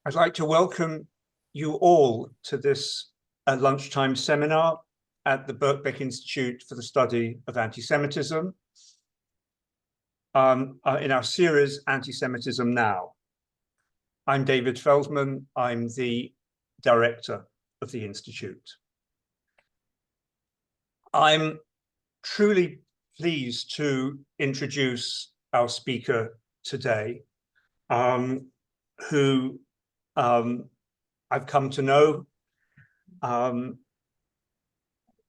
I'd like to welcome you all to this lunchtime seminar at the Birkbeck Institute for the Study of Anti-Semitism in our series, Anti-Semitism Now. I'm David Feldman. I'm the director of the Institute. I'm truly pleased to introduce our speaker today, who I've come to know, who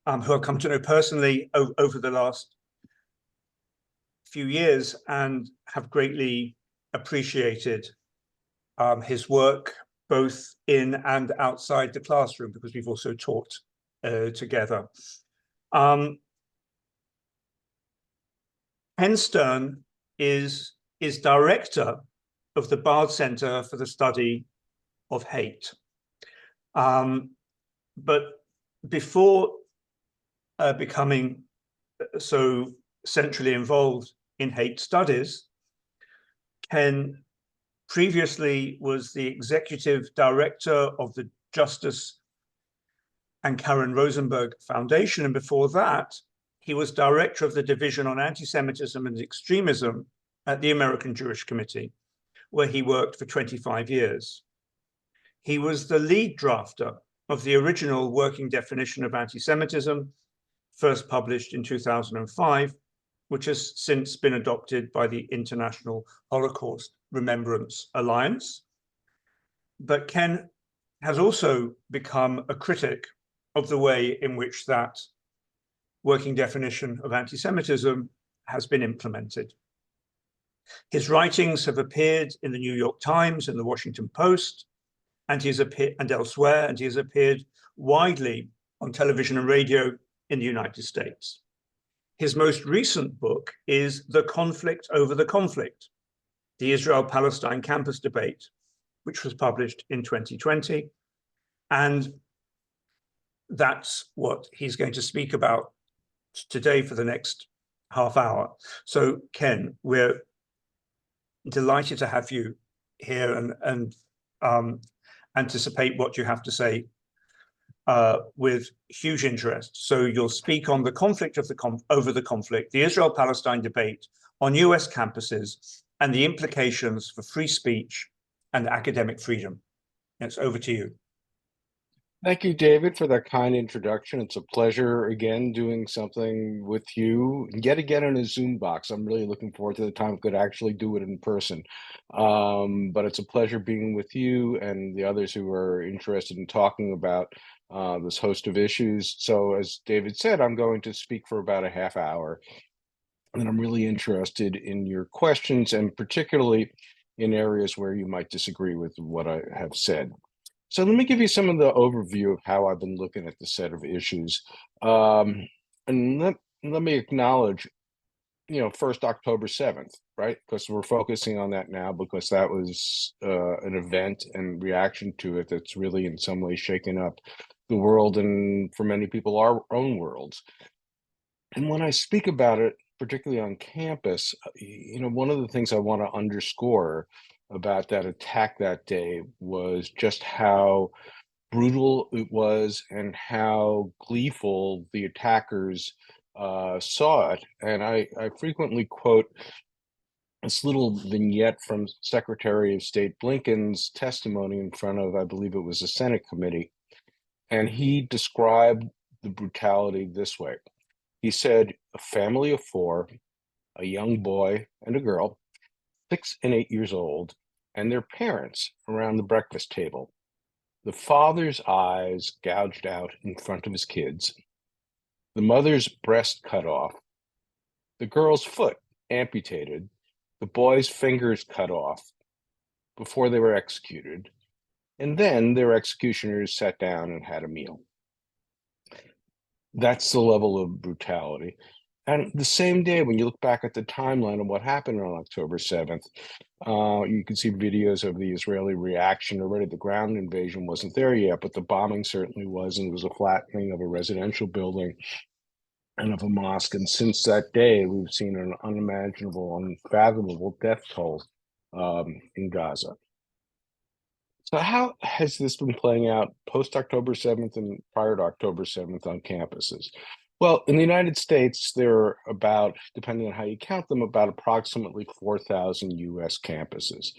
I've come to know personally over the last few years and have greatly appreciated his work both in and outside the classroom, because we've also taught together. Ken Stern is director of the Bard Center for the Study of Hate. But before becoming so centrally involved in hate studies, Ken previously was the executive director of the Justice and Karen Rosenberg Foundation, and before that, he was director of the Division on Anti-Semitism and Extremism at the American Jewish Committee, where he worked for 25 years. He was the lead drafter of the original working definition of anti-Semitism, first published in 2005, which has since been adopted by the International Holocaust Remembrance Alliance. But Ken has also become a critic of the way in which that working definition of anti-Semitism has been implemented. His writings have appeared in the New York Times and the Washington Post, and he has appeared and elsewhere, and he has appeared widely on television and radio in the United States. His most recent book is The Conflict Over the Conflict, the Israel-Palestine campus debate, which was published in 2020. And that's what he's going to speak about today for the next half hour. So Ken, we're delighted to have you here and anticipate what you have to say with huge interest. So you'll speak on the conflict of over the conflict, the Israel-Palestine debate on US campuses and the implications for free speech and academic freedom. It's over to you. Thank you, David, for that kind introduction. It's a pleasure again doing something with you, yet again in a Zoom box. I'm really looking forward to the time we could actually do it in person. But it's a pleasure being with you and the others who are interested in talking about this host of issues. So as David said, I'm going to speak for about a half hour, and I'm really interested in your questions, and particularly in areas where you might disagree with what I have said. So let me give you some of the overview of how I've been looking at the set of issues. And let me acknowledge, first October 7th, right? Because we're focusing on that now because that was an event and reaction to it that's really in some way shaken up the world, and for many people, our own worlds. And when I speak about it, particularly on campus, one of the things I want to underscore about that attack that day was just how brutal it was and how gleeful the attackers saw it. And I frequently quote this little vignette from Secretary of State Blinken's testimony in front of, I believe it was a Senate committee. And he described the brutality this way. He said, a family of four, a young boy and a girl, 6 and 8 years old, and their parents around the breakfast table. The father's eyes gouged out in front of his kids, the mother's breast cut off, the girl's foot amputated, the boy's fingers cut off before they were executed, and then their executioners sat down and had a meal. That's the level of brutality. And the same day, when you look back at the timeline of what happened on October 7th, you can see videos of the Israeli reaction already. The ground invasion wasn't there yet, but the bombing certainly was, and there was a flattening of a residential building and of a mosque. And since that day, we've seen an unimaginable, unfathomable death toll in Gaza. So how has this been playing out post October 7th and prior to October 7th on campuses? Well, in the United States, there are about, depending on how you count them, about approximately 4,000 US campuses.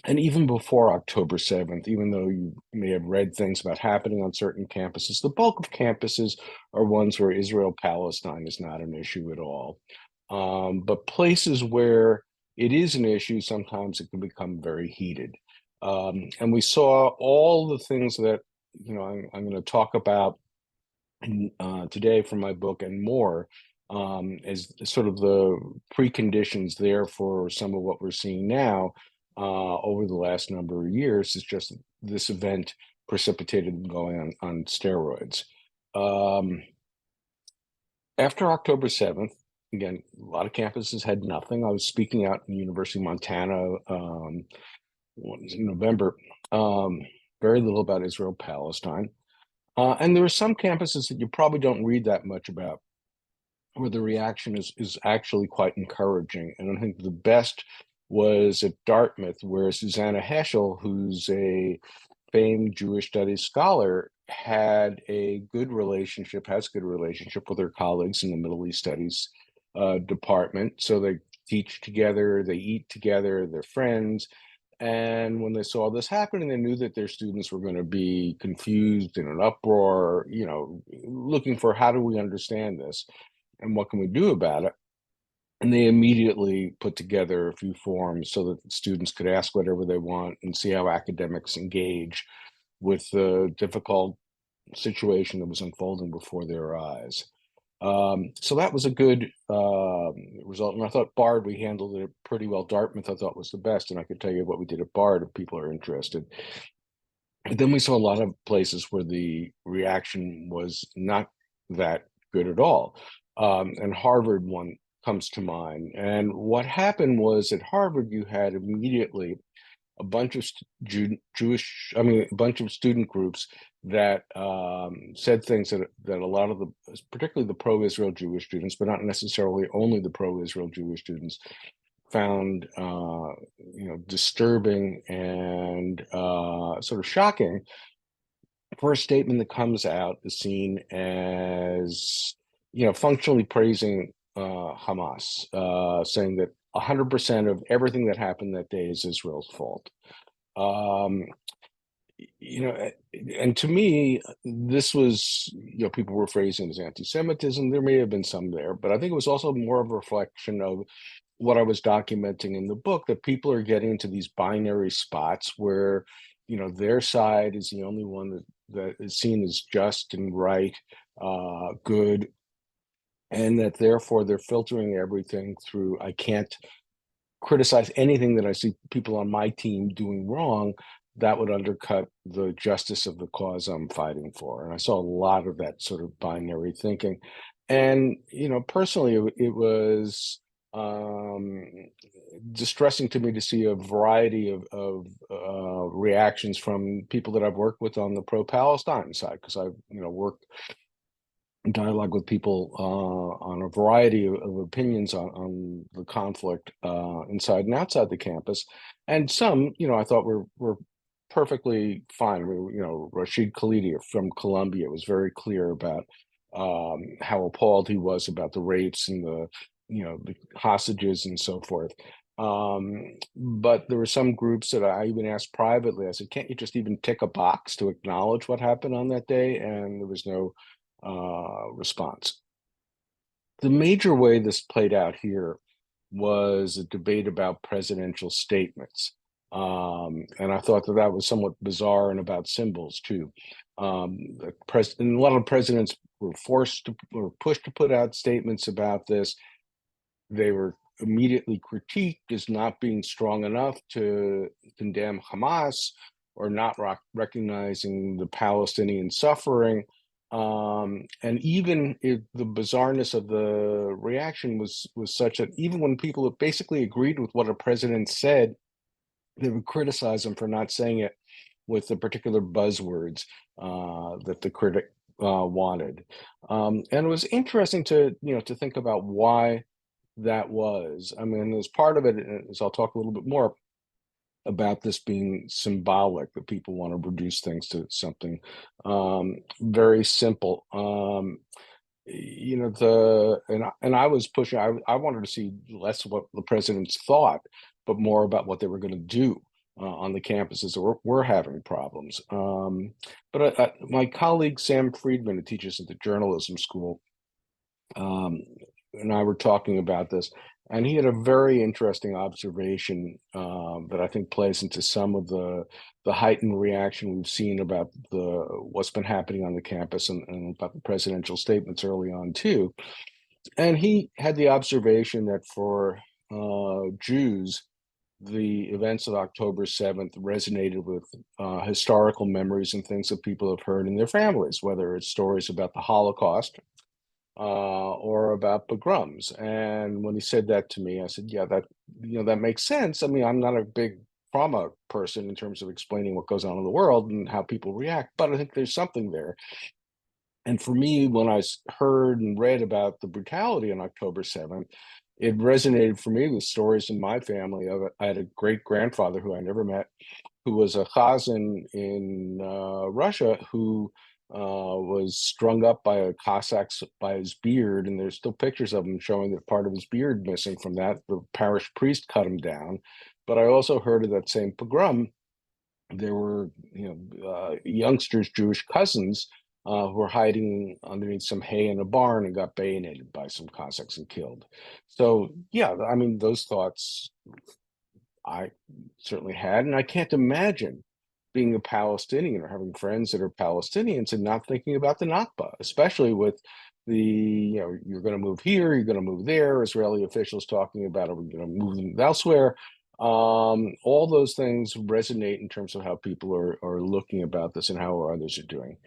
And even before October 7th, even though you may have read things about happening on certain campuses, the bulk of campuses are ones where Israel-Palestine is not an issue at all. But places where it is an issue, sometimes it can become very heated. And we saw all the things that, I'm going to talk about today from my book and more, as sort of the preconditions there for some of what we're seeing now over the last number of years. Is just this event precipitated going on steroids. After October 7th, again, a lot of campuses had nothing. I was speaking out in the University of Montana in November, very little about Israel Palestine. And there are some campuses that you probably don't read that much about, where the reaction is actually quite encouraging. And I think the best was at Dartmouth, where Susanna Heschel, who's a famed Jewish studies scholar, has a good relationship with her colleagues in the Middle East Studies department. So they teach together, they eat together, they're friends. And when they saw this happening, they knew that their students were going to be confused, in an uproar, looking for, how do we understand this and what can we do about it? And they immediately put together a few forums so that students could ask whatever they want and see how academics engage with the difficult situation that was unfolding before their eyes. So that was a good result. And I thought Bard, we handled it pretty well. Dartmouth, I thought, was the best. And I could tell you what we did at Bard if people are interested. But then we saw a lot of places where the reaction was not that good at all. And Harvard one comes to mind. And what happened was at Harvard, you had immediately a bunch of a bunch of student groups that said things that a lot of particularly the pro-Israel Jewish students, but not necessarily only the pro-Israel Jewish students, found disturbing and sort of shocking. For a statement that comes out is seen as functionally praising Hamas, saying that 100% of everything that happened that day is Israel's fault. And to me, this was, people were phrasing it as anti-Semitism. There may have been some there, but I think it was also more of a reflection of what I was documenting in the book, that people are getting into these binary spots where, their side is the only one that is seen as just and right, good, and that therefore they're filtering everything through, I can't criticize anything that I see people on my team doing wrong. That would undercut the justice of the cause I'm fighting for. And I saw a lot of that sort of binary thinking. And, personally, it was distressing to me to see a variety of reactions from people that I've worked with on the pro-Palestine side, because I've, worked in dialogue with people on a variety of opinions on the conflict inside and outside the campus. And some, I thought were perfectly fine. Rashid Khalidi from Columbia was very clear about how appalled he was about the rapes and the hostages and so forth. But there were some groups that I even asked privately, I said, can't you just even tick a box to acknowledge what happened on that day? And there was no response. The major way this played out here was a debate about presidential statements. And I thought that was somewhat bizarre, and about symbols too. And a lot of presidents were pushed to put out statements about this. They were immediately critiqued as not being strong enough to condemn Hamas, or not recognizing the Palestinian suffering. And even if the bizarreness of the reaction was such that even when people basically agreed with what a president said, they would criticize him for not saying it with the particular buzzwords that the critic wanted. And it was interesting to think about why that was. I mean, as part of it, as I'll talk a little bit more, about this being symbolic, that people want to reduce things to something very simple. I was pushing. I wanted to see less what the presidents thought, but more about what they were going to do on the campuses that were having problems. But my colleague Sam Friedman, who teaches at the journalism school, and I were talking about this, and he had a very interesting observation that I think plays into some of the heightened reaction we've seen about what's been happening on the campus and about the presidential statements early on too. And he had the observation that for Jews, the events of October 7th resonated with historical memories and things that people have heard in their families, whether it's stories about the Holocaust or about pogroms. And when he said that to me, I said, yeah, that makes sense. I mean, I'm not a big trauma person in terms of explaining what goes on in the world and how people react, but I think there's something there. And for me, when I heard and read about the brutality on October 7th, it resonated for me with stories in my family. I had a great grandfather who I never met, who was a Chazan in Russia, who was strung up by a Cossack by his beard, and there's still pictures of him showing that part of his beard missing from that. The parish priest cut him down. But I also heard of that same pogrom. There were, youngsters, Jewish cousins, who were hiding underneath some hay in a barn and got bayoneted by some Cossacks and killed. So, yeah, I mean, those thoughts I certainly had, and I can't imagine being a Palestinian or having friends that are Palestinians and not thinking about the Nakba, especially with you're going to move here, you're going to move there, Israeli officials talking about, are we going to move them elsewhere? All those things resonate in terms of how people are looking about this and how others are doing.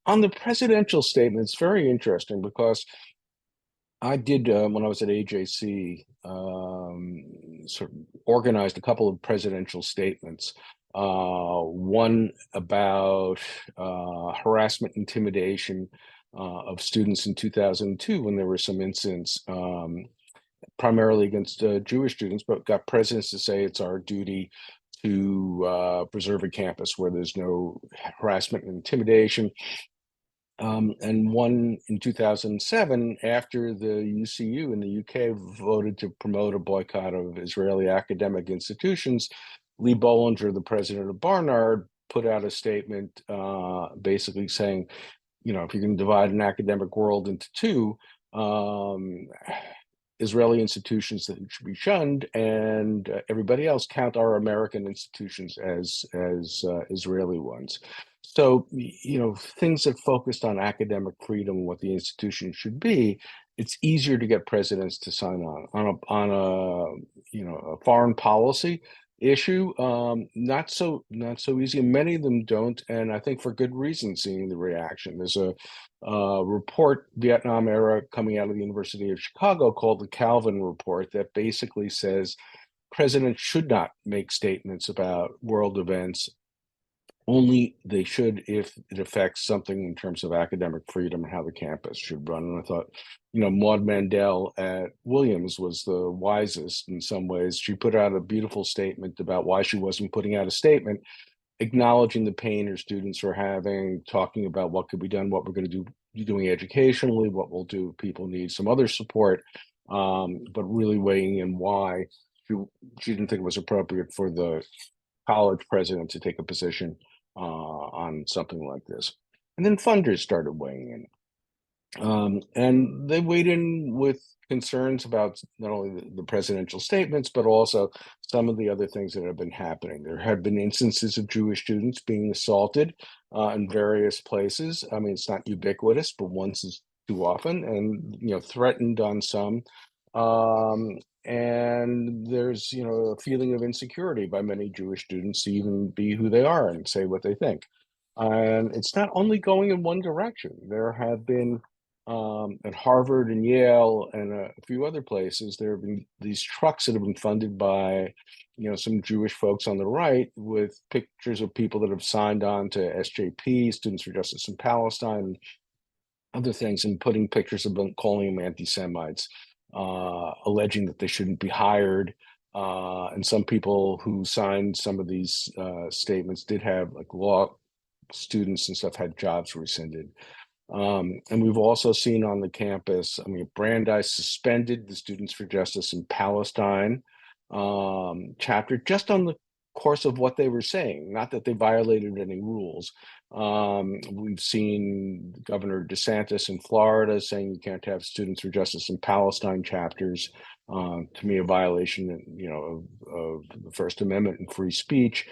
On the presidential statement, it's very interesting because I did, when I was at AJC, sort of organized a couple of presidential statements. One about harassment, intimidation of students in 2002 when there were some incidents, primarily against Jewish students, but got presidents to say it's our duty to preserve a campus where there's no harassment and intimidation. And one in 2007, after the UCU in the UK voted to promote a boycott of Israeli academic institutions, Lee Bollinger, the president of Barnard, put out a statement basically saying, if you can divide an academic world into two, Israeli institutions that should be shunned, and everybody else count our American institutions as Israeli ones. So, things that focused on academic freedom, what the institution should be, it's easier to get presidents to sign on a foreign policy issue. Not so easy. Many of them don't, and I think for good reason. Seeing the reaction, there's a report, Vietnam era, coming out of the University of Chicago called the Calvin Report that basically says presidents should not make statements about world events. Only they should if it affects something in terms of academic freedom and how the campus should run. And I thought, Maud Mandel at Williams was the wisest in some ways. She put out a beautiful statement about why she wasn't putting out a statement, acknowledging the pain her students are having, talking about what could be done, what we're going to be doing educationally, what we'll do if people need some other support, but really weighing in why she didn't think it was appropriate for the college president to take a position on something like this. And then funders started weighing in. And they weighed in with concerns about not only the presidential statements, but also some of the other things that have been happening. There have been instances of Jewish students being assaulted in various places. I mean, it's not ubiquitous, but once is too often, and threatened on some. And there's a feeling of insecurity by many Jewish students to even be who they are and say what they think. And it's not only going in one direction. There have been at Harvard and Yale and a few other places, there have been these trucks that have been funded by, some Jewish folks on the right with pictures of people that have signed on to SJP, Students for Justice in Palestine, other things, and putting pictures of them, calling them anti-Semites, alleging that they shouldn't be hired, And some people who signed some of these statements did have, like, law students and stuff, had jobs rescinded. And we've also seen on the campus, I mean, Brandeis suspended the Students for Justice in Palestine chapter just on the course of what they were saying, not that they violated any rules. We've seen Governor DeSantis in Florida saying you can't have Students for Justice in Palestine chapters. To me, a violation, of the First Amendment and free speech.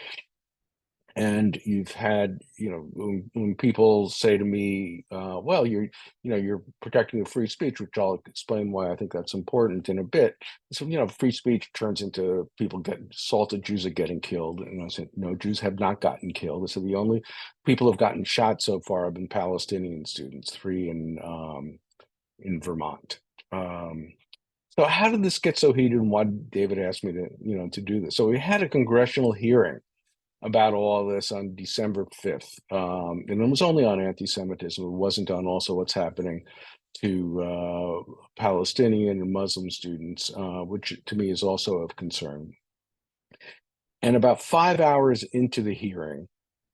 And you've had, when people say to me, well, you're protecting the free speech, which I'll explain why I think that's important in a bit. So, free speech turns into people getting assaulted, Jews are getting killed. And I said, no, Jews have not gotten killed. So the only people who have gotten shot so far have been Palestinian students, 3 in Vermont. So how did this get so heated, and why did David ask me to do this? So we had a congressional hearing about all this on December 5th. And it was only on anti-Semitism. It wasn't on also what's happening to Palestinian and Muslim students, which to me is also of concern. And about 5 hours into the hearing,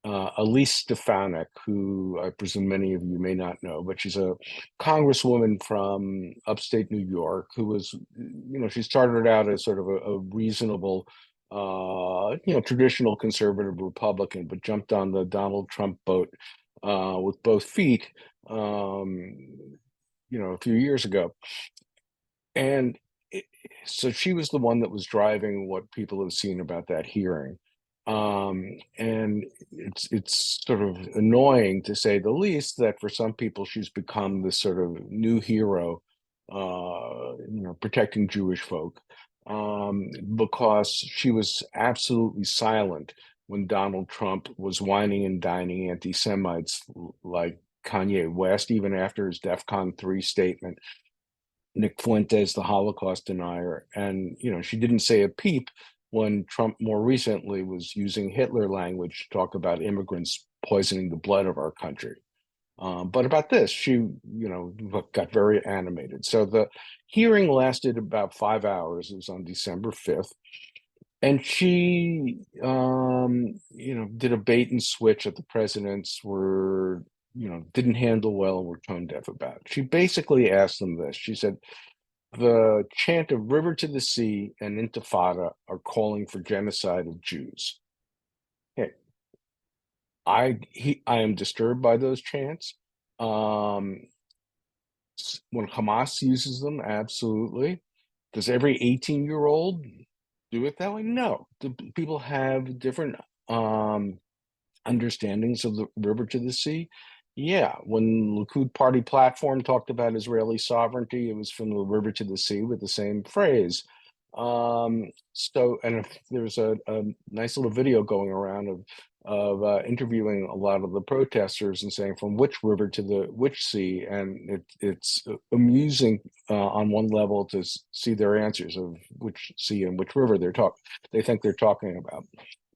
Elise Stefanik, who I presume many of you may not know, but she's a congresswoman from upstate New York who was, she started out as sort of a reasonable, traditional conservative Republican, but jumped on the Donald Trump boat with both feet, a few years ago. And so she was the one that was driving what people have seen about that hearing. And it's sort of annoying, to say the least, that for some people she's become this sort of new hero, protecting Jewish folk, because she was absolutely silent when Donald Trump was whining and dining anti-Semites like Kanye West, even after his DEFCON 3 statement. Nick Fuentes, the Holocaust denier. And, she didn't say a peep when Trump more recently was using Hitler language to talk about immigrants poisoning the blood of our country. But about this, she, got very animated. So the hearing lasted about 5 hours. It was on December 5th. And she, did a bait and switch that the presidents were, didn't handle well and were tone deaf about. She basically asked them this. She said, the chant of river to the sea and intifada are calling for genocide of Jews. Hey, I am disturbed by those chants. When Hamas uses them, absolutely. Does every 18-year-old do it that way? No. Do people have different understandings of the river to the sea? Yeah, when Likud party platform talked about Israeli sovereignty, it was from the river to the sea with the same phrase. And if there's a nice little video going around of interviewing a lot of the protesters and saying from which river to the which sea, and it's amusing on one level to see their answers of which sea and which river they think they're talking about.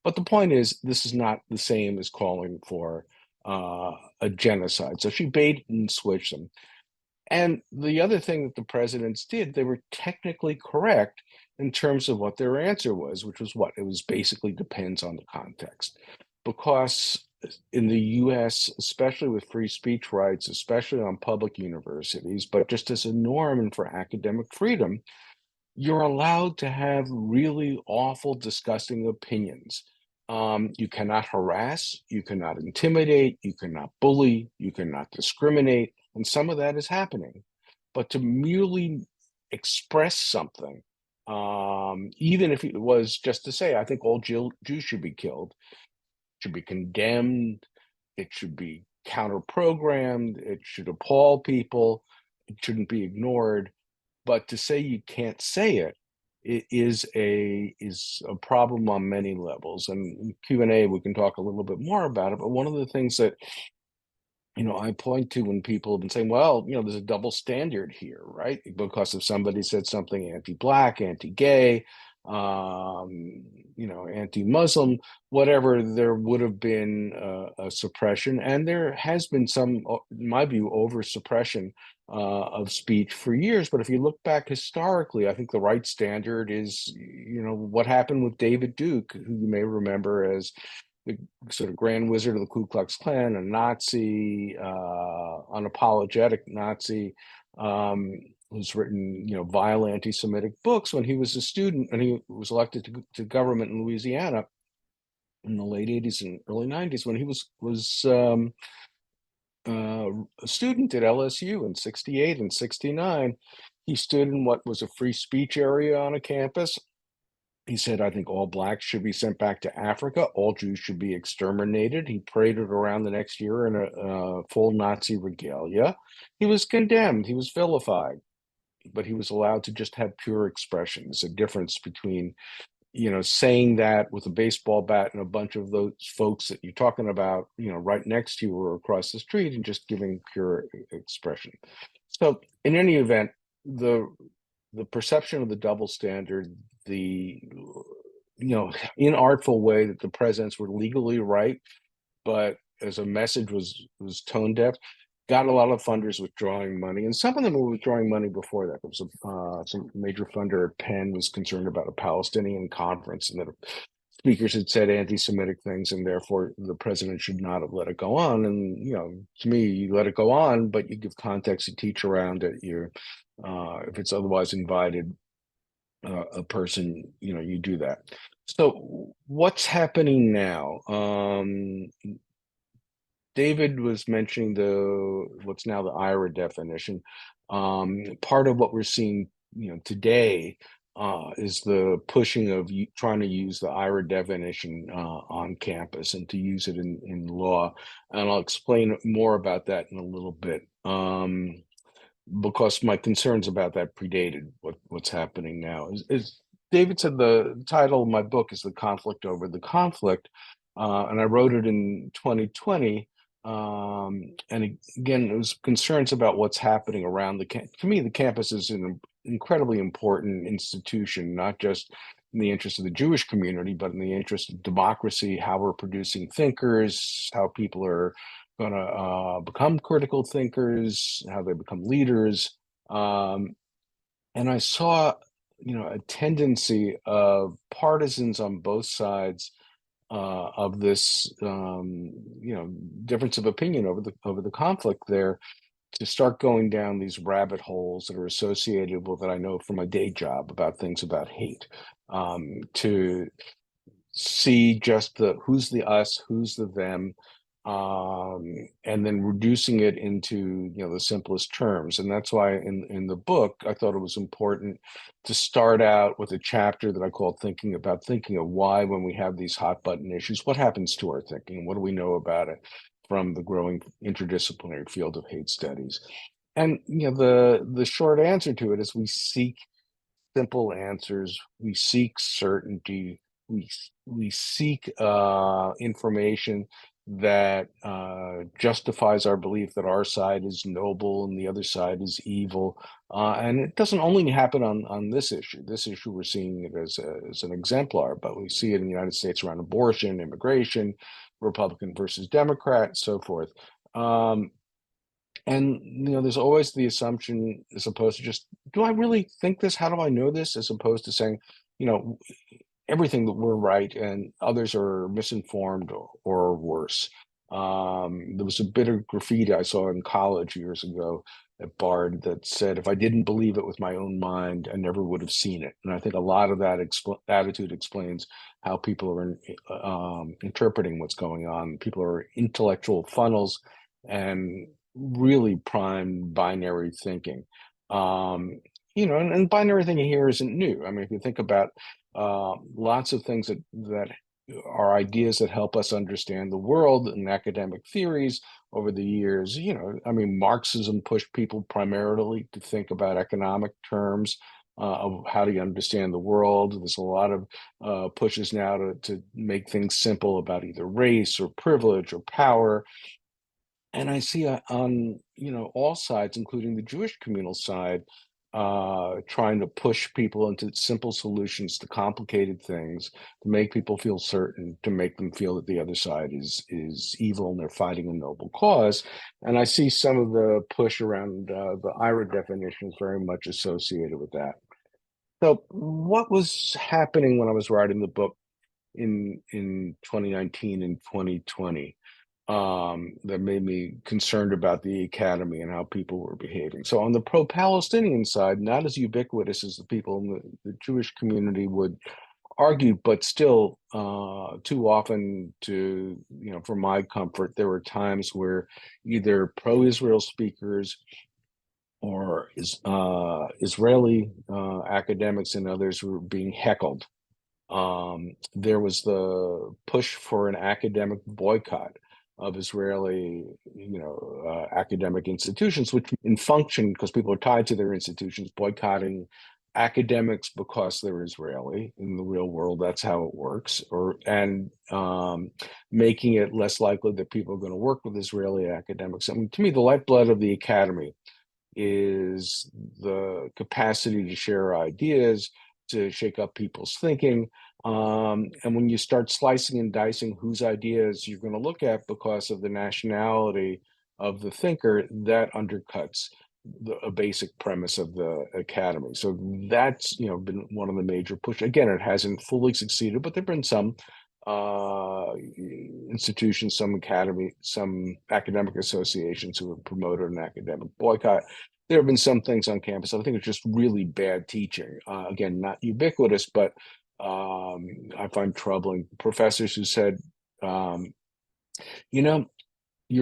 But the point is, this is not the same as calling for a genocide. So she bait and switched them. And the other thing that the presidents did, they were technically correct in terms of what their answer was, which was what? It was basically depends on the context. Because in the US, especially with free speech rights, especially on public universities, but just as a norm and for academic freedom, you're allowed to have really awful, disgusting opinions. You cannot harass, you cannot intimidate, you cannot bully, you cannot discriminate, and some of that is happening. But to merely express something, even if it was just to say, I think all Jews should be killed, should be condemned, it should be counter-programmed, it should appall people, it shouldn't be ignored. But to say you can't say it is a problem on many levels. And in Q&A, we can talk a little bit more about it. But one of the things that I point to when people have been saying, well, there's a double standard here, right? Because if somebody said something anti-Black, anti-gay, anti-Muslim, whatever, there would have been a suppression, and there has been some, in my view, over suppression of speech for years. But if you look back historically, I think the right standard is, what happened with David Duke, who you may remember as the sort of grand wizard of the Ku Klux Klan, a Nazi, unapologetic Nazi, who's written, vile anti-Semitic books when he was a student, and he was elected to government in Louisiana in the late 80s and early 90s when he was a student at LSU in 68 and 69. He stood in what was a free speech area on a campus. He said, I think all blacks should be sent back to Africa. All Jews should be exterminated. He paraded around the next year in a full Nazi regalia. He was condemned. He was vilified, but he was allowed to just have pure expression. There's a difference between, saying that with a baseball bat and a bunch of those folks that you're talking about, right next to you or across the street, and just giving pure expression. So in any event, the perception of the double standard, the inartful way that the presidents were legally right, but as a message was tone deaf, got a lot of funders withdrawing money, and some of them were withdrawing money before that. There was some major funder at Penn was concerned about a Palestinian conference, and that speakers had said anti-Semitic things, and therefore the president should not have let it go on. And to me, you let it go on, but you give context, you teach around it. If it's otherwise invited, a person, you do that. So what's happening now? David was mentioning what's now the IRA definition. Part of what we're seeing, today is the pushing of trying to use the IRA definition on campus and to use it in law. And I'll explain more about that in a little bit. Because my concerns about that predated what's happening now. As David said, the title of my book is The Conflict Over the Conflict, and I wrote it in 2020. And again, it was concerns about what's happening around to me, the campus is an incredibly important institution, not just in the interest of the Jewish community, but in the interest of democracy, how we're producing thinkers, how people are going to become critical thinkers, how they become leaders. And I saw, a tendency of partisans on both sides of this, difference of opinion over the conflict there, to start going down these rabbit holes that are associated with what I know from my day job about things about hate, to see just who's the us, who's the them, and then reducing it into the simplest terms. And that's why in the book I thought it was important to start out with a chapter that I called thinking about thinking of why, when we have these hot button issues, what happens to our thinking, what do we know about it from the growing interdisciplinary field of hate studies. And the short answer to it is we seek simple answers, we seek certainty, we seek information that justifies our belief that our side is noble and the other side is evil. And it doesn't only happen on this issue. This issue, we're seeing it as an exemplar, but we see it in the United States around abortion, immigration, Republican versus Democrat, so forth. And there's always the assumption, as opposed to just, do I really think this? How do I know this? As opposed to saying, everything that we're right and others are misinformed or worse. There was a bit of graffiti I saw in college years ago at Bard that said, if I didn't believe it with my own mind, I never would have seen it. And I think a lot of that attitude explains how people are interpreting what's going on. People are intellectual funnels and really prime binary thinking. And binary thinking here isn't new. I mean, if you think about lots of things that are ideas that help us understand the world and academic theories over the years. Marxism pushed people primarily to think about economic terms of how do you understand the world. There's a lot of pushes now to make things simple about either race or privilege or power. And I see on all sides, including the Jewish communal side, trying to push people into simple solutions to complicated things, to make people feel certain, to make them feel that the other side is evil and they're fighting a noble cause. And I see some of the push around the IRA definition is very much associated with that. So what was happening when I was writing the book in 2019 and 2020 that made me concerned about the academy and how people were behaving? So on the pro-Palestinian side, not as ubiquitous as the people in the Jewish community would argue, but still too often for my comfort, there were times where either pro-Israel speakers or Israeli academics and others were being heckled. There was the push for an academic boycott of Israeli, academic institutions, which in function, because people are tied to their institutions, boycotting academics because they're Israeli. In the real world, that's how it works, and making it less likely that people are going to work with Israeli academics. I mean, to me, the lifeblood of the academy is the capacity to share ideas, to shake up people's thinking. And when you start slicing and dicing whose ideas you're going to look at because of the nationality of the thinker, that undercuts a basic premise of the academy. So that's been one of the major push. Again, it hasn't fully succeeded, but there've been some institutions, some academic associations who have promoted an academic boycott. There have been some things on campus. I think it's just really bad teaching. Again, not ubiquitous, but I find troubling. Professors who said, you're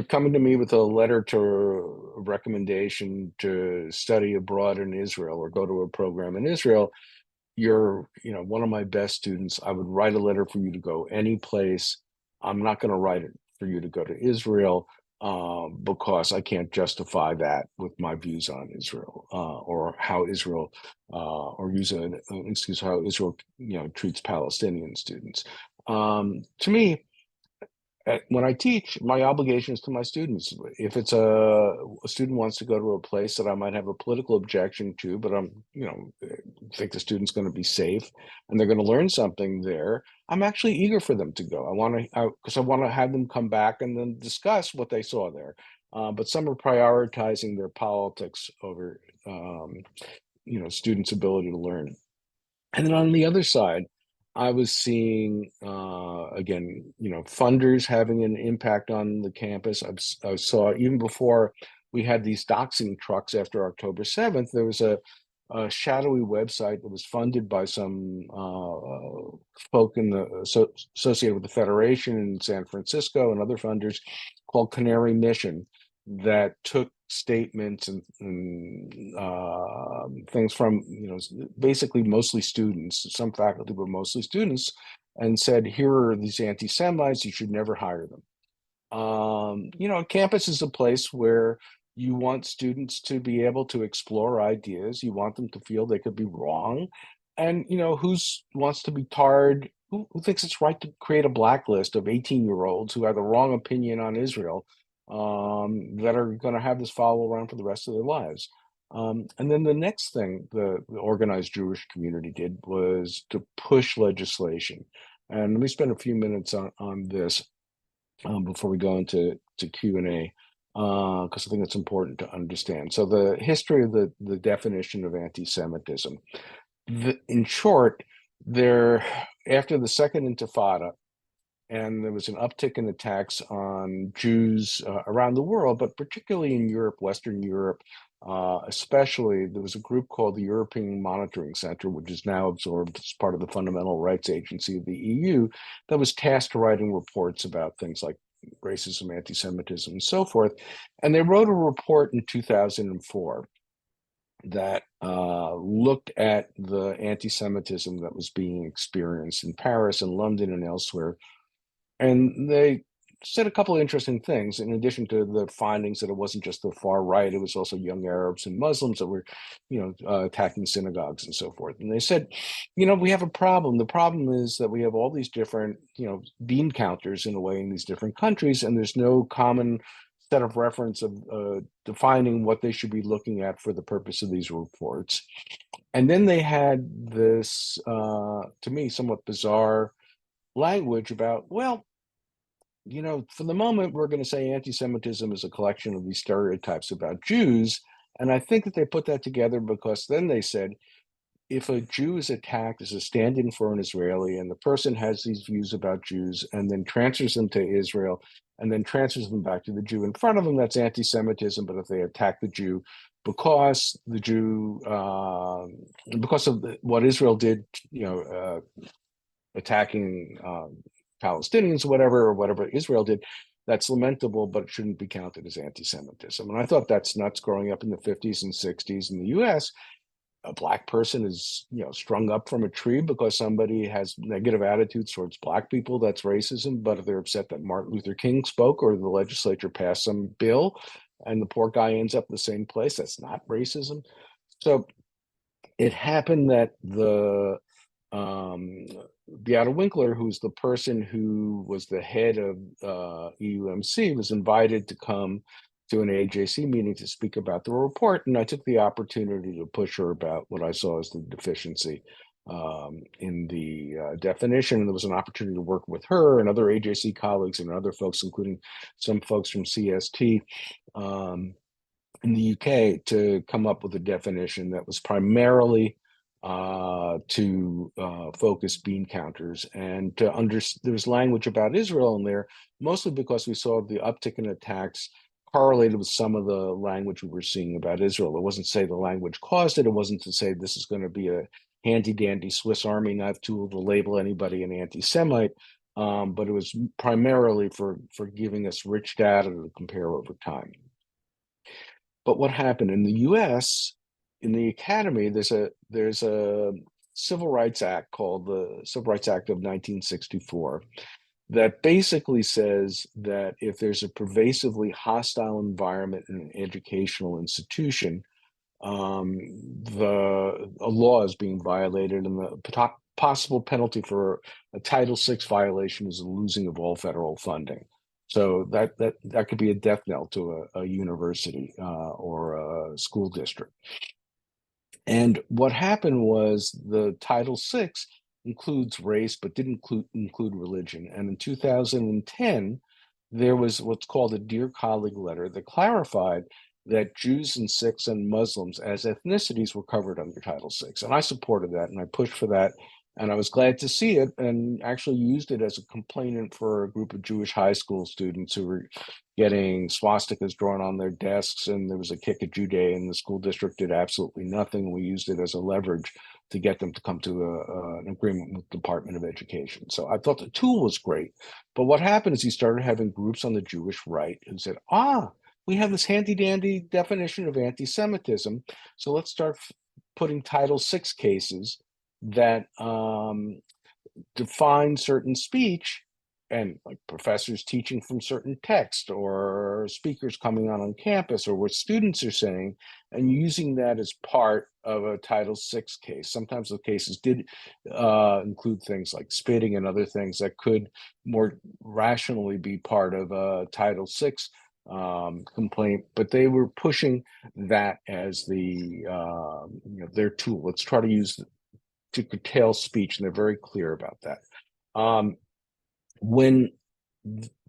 coming to me with a letter to a recommendation to study abroad in Israel or go to a program in Israel. You're, one of my best students. I would write a letter for you to go any place. I'm not going to write it for you to go to Israel because I can't justify that with my views on Israel or how Israel or use an excuse how Israel treats Palestinian students. To me, when I teach, my obligation is to my students. If it's a student wants to go to a place that I might have a political objection to, but I'm, think the student's going to be safe and they're going to learn something there, I'm actually eager for them to go. Because I want to have them come back and then discuss what they saw there. But some are prioritizing their politics over, students' ability to learn. And then on the other side, I was seeing again, funders having an impact on the campus. I saw even before we had these doxing trucks after October 7th, there was a shadowy website that was funded by some folk associated with the Federation in San Francisco and other funders called Canary Mission that took statements and things from basically mostly students, some faculty, but mostly students, and said, here are these anti-Semites, you should never hire them. Campus is a place where you want students to be able to explore ideas. You want them to feel they could be wrong. And, who wants to be tarred, who thinks it's right to create a blacklist of 18-year-olds who have the wrong opinion on Israel that are going to have this follow around for the rest of their lives. And then the next thing the organized Jewish community did was to push legislation. And let me spend a few minutes on this before we go into Q&A, because I think it's important to understand. So the history of the definition of anti-Semitism. In short, after the Second Intifada, and there was an uptick in attacks on Jews around the world, but particularly in Europe, Western Europe, especially, there was a group called the European Monitoring Center, which is now absorbed as part of the Fundamental Rights Agency of the EU, that was tasked to writing reports about things like racism, anti-Semitism, and so forth. And they wrote a report in 2004 that looked at the anti-Semitism that was being experienced in Paris and London and elsewhere. And they said a couple of interesting things, in addition to the findings that it wasn't just the far right, it was also young Arabs and Muslims that were, attacking synagogues and so forth. And they said, we have a problem. The problem is that we have all these different, bean counters in a way in these different countries, and there's no common set of reference of defining what they should be looking at for the purpose of these reports. And then they had this, to me, somewhat bizarre language about, well, for the moment, we're going to say anti-Semitism is a collection of these stereotypes about Jews. And I think that they put that together because then they said, if a Jew is attacked as a stand-in for an Israeli and the person has these views about Jews and then transfers them to Israel and then transfers them back to the Jew in front of them, that's anti-Semitism. But if they attack the Jew because the Jew, because of what Israel did, attacking Palestinians, or whatever Israel did, that's lamentable, but it shouldn't be counted as anti-Semitism. And I thought that's nuts. Growing up in the 50s and 60s in the US, a Black person is, strung up from a tree because somebody has negative attitudes towards Black people, that's racism. But if they're upset that Martin Luther King spoke or the legislature passed some bill and the poor guy ends up in the same place, that's not racism. So it happened that Beata Winkler, who's the person who was the head of EUMC, was invited to come to an AJC meeting to speak about the report. And I took the opportunity to push her about what I saw as the deficiency in the definition. And there was an opportunity to work with her and other AJC colleagues and other folks, including some folks from CST in the UK, to come up with a definition that was primarily to focus bean counters and to there's language about Israel in there, mostly because we saw the uptick in attacks correlated with some of the language we were seeing about Israel. It wasn't to say the language caused it. It wasn't to say this is going to be a handy-dandy Swiss Army knife tool to label anybody an anti-Semite, but it was primarily for giving us rich data to compare over time. But what happened in the US, in the academy, there's a Civil Rights Act called the Civil Rights Act of 1964 that basically says that if there's a pervasively hostile environment in an educational institution, a law is being violated, and the possible penalty for a Title VI violation is the losing of all federal funding. So that could be a death knell to a university or a school district. And what happened was the Title VI includes race, but didn't include religion. And in 2010, there was what's called a Dear Colleague letter that clarified that Jews and Sikhs and Muslims as ethnicities were covered under Title VI. And I supported that and I pushed for that. And I was glad to see it, and actually used it as a complainant for a group of Jewish high school students who were getting swastikas drawn on their desks, and there was a kick a Jew day, and the school district did absolutely nothing. We used it as a leverage to get them to come to an agreement with the Department of Education. So I thought the tool was great. But what happened is he started having groups on the Jewish right who said, we have this handy-dandy definition of anti-Semitism, so let's start putting Title VI cases that define certain speech, and like professors teaching from certain text or speakers coming on campus or what students are saying, and using that as part of a Title VI case. Sometimes the cases did include things like spitting and other things that could more rationally be part of a Title VI complaint, but they were pushing that as the their tool. Let's try to use to curtail speech, and they're very clear about that. When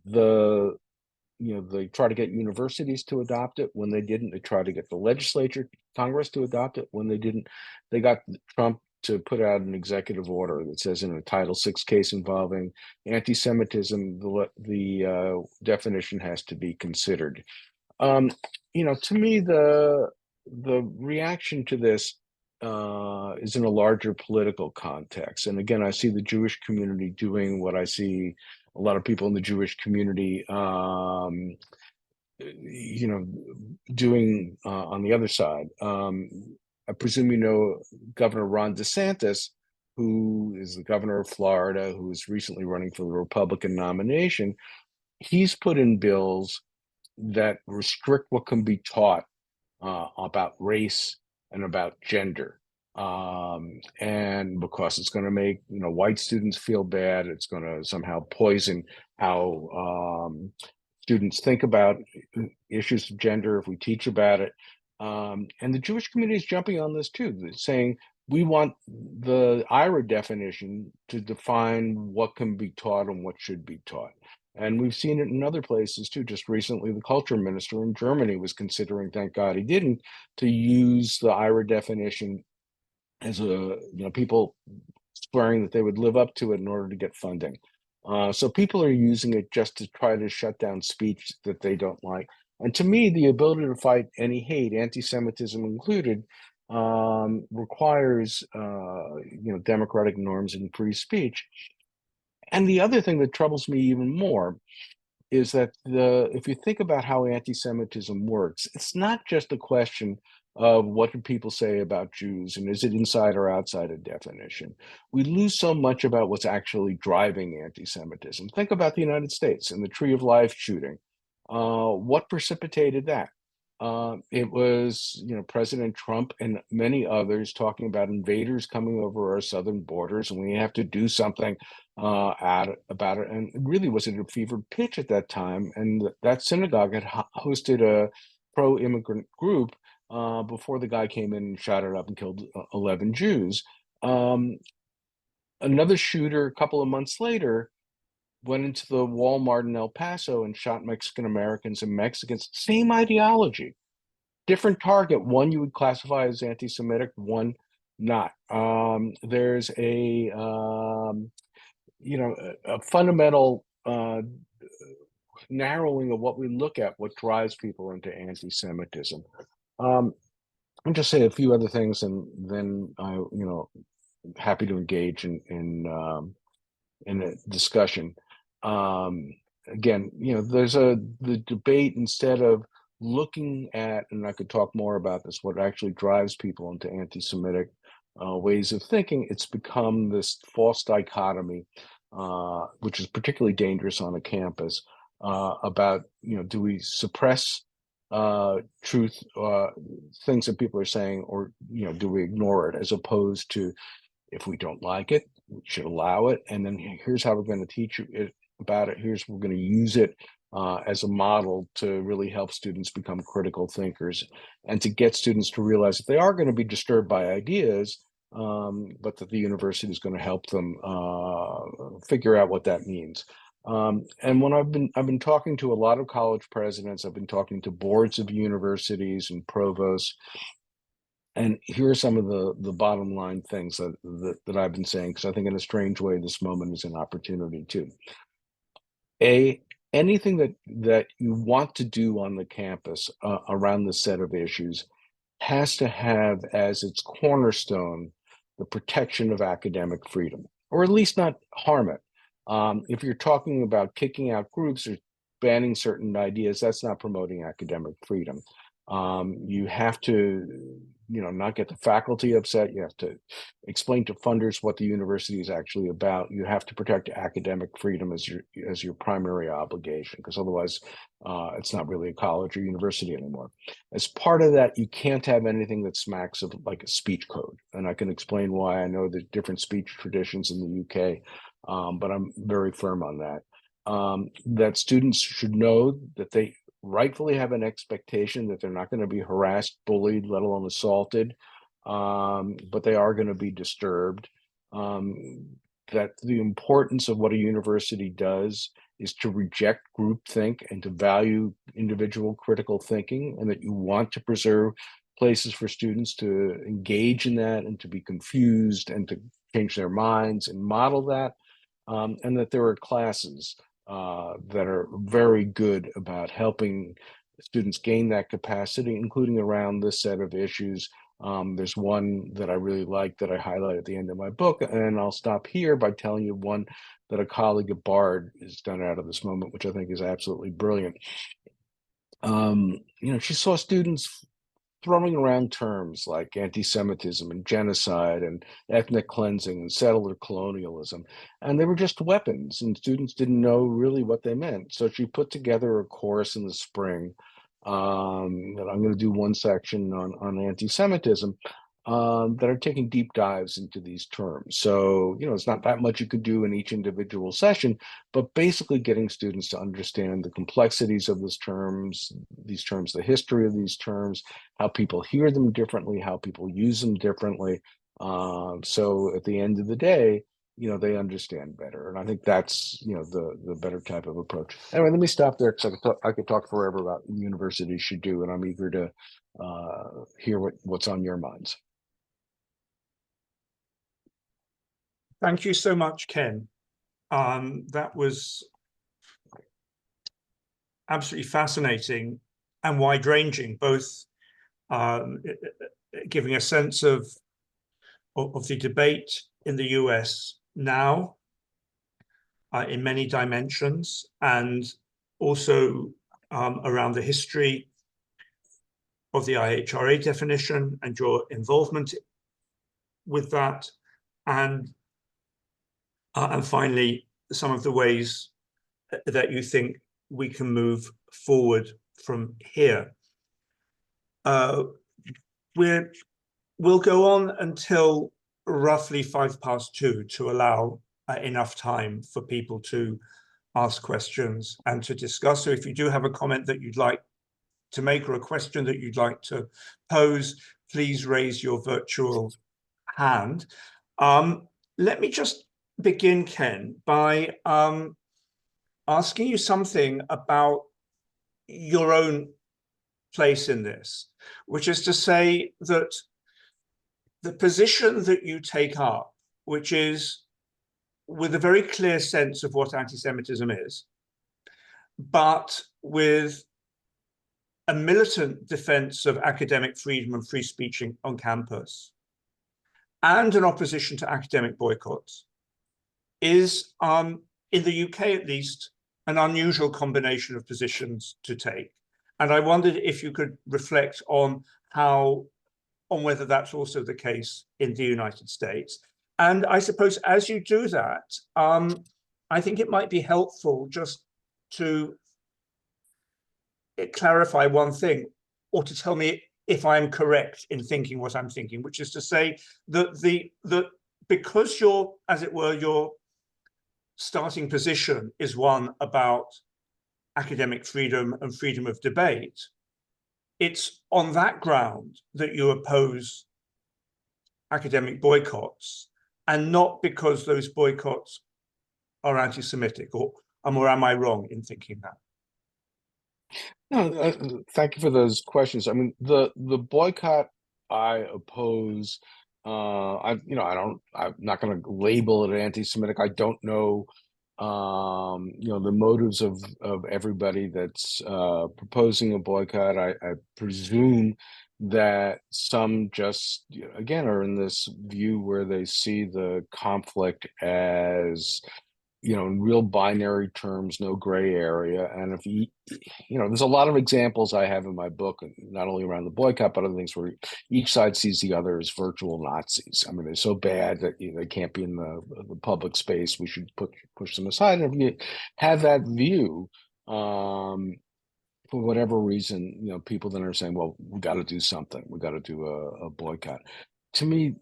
they try to get universities to adopt it. When they didn't, they try to get the legislature, Congress to adopt it. When they didn't, they got Trump to put out an executive order that says in a Title VI case involving anti-Semitism, the definition has to be considered. To me, the reaction to this is in a larger political context. And again, I see the Jewish community doing what I see a lot of people in the Jewish community, doing on the other side. I presume you know Governor Ron DeSantis, who is the governor of Florida, who is recently running for the Republican nomination. He's put in bills that restrict what can be taught about race and about gender, and because it's going to make white students feel bad, it's going to somehow poison how students think about issues of gender, if we teach about it. And the Jewish community is jumping on this too, saying we want the IRA definition to define what can be taught and what should be taught. And we've seen it in other places too. Just recently, the culture minister in Germany was considering, thank God he didn't, to use the IRA definition as people swearing that they would live up to it in order to get funding. So people are using it just to try to shut down speech that they don't like. And to me, the ability to fight any hate, anti-Semitism included, requires democratic norms and free speech. And the other thing that troubles me even more is that if you think about how anti-Semitism works, it's not just a question of what do people say about Jews and is it inside or outside a definition. We lose so much about what's actually driving anti-Semitism. Think about the United States and the Tree of Life shooting. What precipitated that? It was, President Trump and many others talking about invaders coming over our southern borders, and we have to do something about it. And it really was at a fevered pitch at that time. And that synagogue had hosted a pro-immigrant group before the guy came in and shot it up and killed 11 Jews. Another shooter, a couple of months later, went into the Walmart in El Paso and shot Mexican Americans and Mexicans. Same ideology, different target. One you would classify as anti-Semitic, one not. There's a fundamental narrowing of what we look at, what drives people into anti-Semitism. I'll just say a few other things, and then I, happy to engage in a discussion. Again, there's the debate, instead of looking at, and I could talk more about this, what actually drives people into anti-Semitic ways of thinking. It's become this false dichotomy, which is particularly dangerous on a campus, about, do we suppress truth, things that people are saying, or, do we ignore it, as opposed to, if we don't like it, we should allow it. And then here's how we're going to teach you about it. Here's we're going to use it as a model to really help students become critical thinkers, and to get students to realize that they are going to be disturbed by ideas, but that the university is going to help them figure out what that means. And when I've been talking to a lot of college presidents, I've been talking to boards of universities and provosts. And here are some of the bottom line things that I've been saying, because I think in a strange way, this moment is an opportunity too. Anything that you want to do on the campus around this set of issues has to have as its cornerstone the protection of academic freedom, or at least not harm it. If you're talking about kicking out groups or banning certain ideas, that's not promoting academic freedom. You have to, not get the faculty upset. You have to explain to funders what the university is actually about. You have to protect academic freedom as your primary obligation, because otherwise it's not really a college or university anymore. As part of that, you can't have anything that smacks of like a speech code. And I can explain why. I know there's different speech traditions in the UK, but I'm very firm on that. That students should know that they rightfully have an expectation that they're not going to be harassed, bullied, let alone assaulted, but they are going to be disturbed. That the importance of what a university does is to reject groupthink and to value individual critical thinking, and that you want to preserve places for students to engage in that and to be confused and to change their minds and model that, and that there are classes that are very good about helping students gain that capacity, including around this set of issues. There's one that I really like that I highlight at the end of my book, and I'll stop here by telling you one that a colleague at Bard has done out of this moment, which I think is absolutely brilliant. She saw students throwing around terms like anti-Semitism and genocide and ethnic cleansing and settler colonialism, and they were just weapons, and students didn't know really what they meant. So she put together a course in the spring that I'm going to do one section on anti-Semitism, that are taking deep dives into these terms. So, it's not that much you could do in each individual session, but basically getting students to understand the complexities of these terms, the history of these terms, how people hear them differently, how people use them differently. So at the end of the day, they understand better. And I think that's, the better type of approach. Anyway, let me stop there because I could talk forever about what universities should do, and I'm eager to hear what's on your minds. Thank you so much, Ken. That was absolutely fascinating and wide-ranging, both giving a sense of the debate in the US now in many dimensions, and also around the history of the IHRA definition and your involvement with that, and finally some of the ways that you think we can move forward from here. We'll go on until roughly 2:05 to allow enough time for people to ask questions and to discuss. So if you do have a comment that you'd like to make or a question that you'd like to pose, please raise your virtual hand. Let me just begin, Ken, by asking you something about your own place in this, which is to say that the position that you take up, which is with a very clear sense of what anti-Semitism is, but with a militant defense of academic freedom and free speech on campus, and an opposition to academic boycotts, is, in the UK at least, an unusual combination of positions to take. And I wondered if you could reflect on whether that's also the case in the United States. And I suppose as you do that, I think it might be helpful just to clarify one thing, or to tell me if I'm correct in thinking what I'm thinking, which is to say that because as it were, your starting position is one about academic freedom and freedom of debate, it's on that ground that you oppose academic boycotts, and not because those boycotts are anti-Semitic, or am I wrong in thinking that? No, thank you for those questions. I mean, the boycott I oppose. I'm not going to label it anti-Semitic. I don't know, the motives of everybody that's proposing a boycott. I presume that some just, again, are in this view where they see the conflict as, in real binary terms, no gray area. And if there's a lot of examples I have in my book, not only around the boycott, but other things where each side sees the other as virtual Nazis. I mean, they're so bad that they can't be in the public space. We should push them aside. And if you have that view, for whatever reason, people then are saying, well, we got to do something. We got to do a boycott. To me,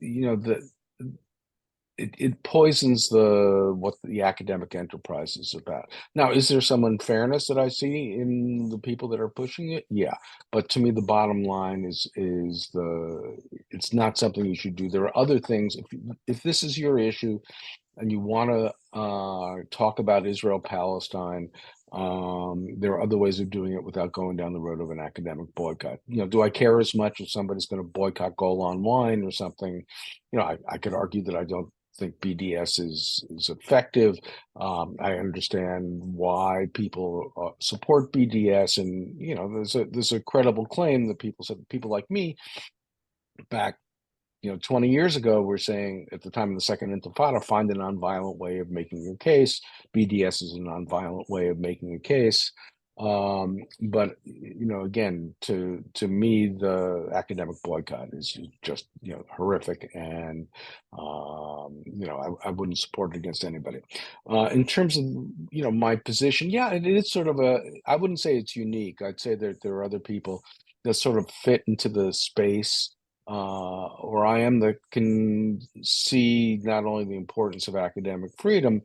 it poisons what the academic enterprise is about. Now, is there some unfairness that I see in the people that are pushing it? Yeah, but to me, the bottom line is it's not something you should do. There are other things. If this is your issue and you want to talk about Israel Palestine, there are other ways of doing it without going down the road of an academic boycott. Do I care as much if somebody's going to boycott Golan wine or something? I could argue that I don't think BDS is effective. I understand why people support BDS, and there's a credible claim that people like me back 20 years ago were saying, at the time of the Second Intifada, find a nonviolent way of making your case. BDS is a nonviolent way of making a case. But again, to me, the academic boycott is just horrific, and I wouldn't support it against anybody. In terms of my position, yeah, it is sort of I wouldn't say it's unique. I'd say that there are other people that sort of fit into the space or I am, that can see not only the importance of academic freedom,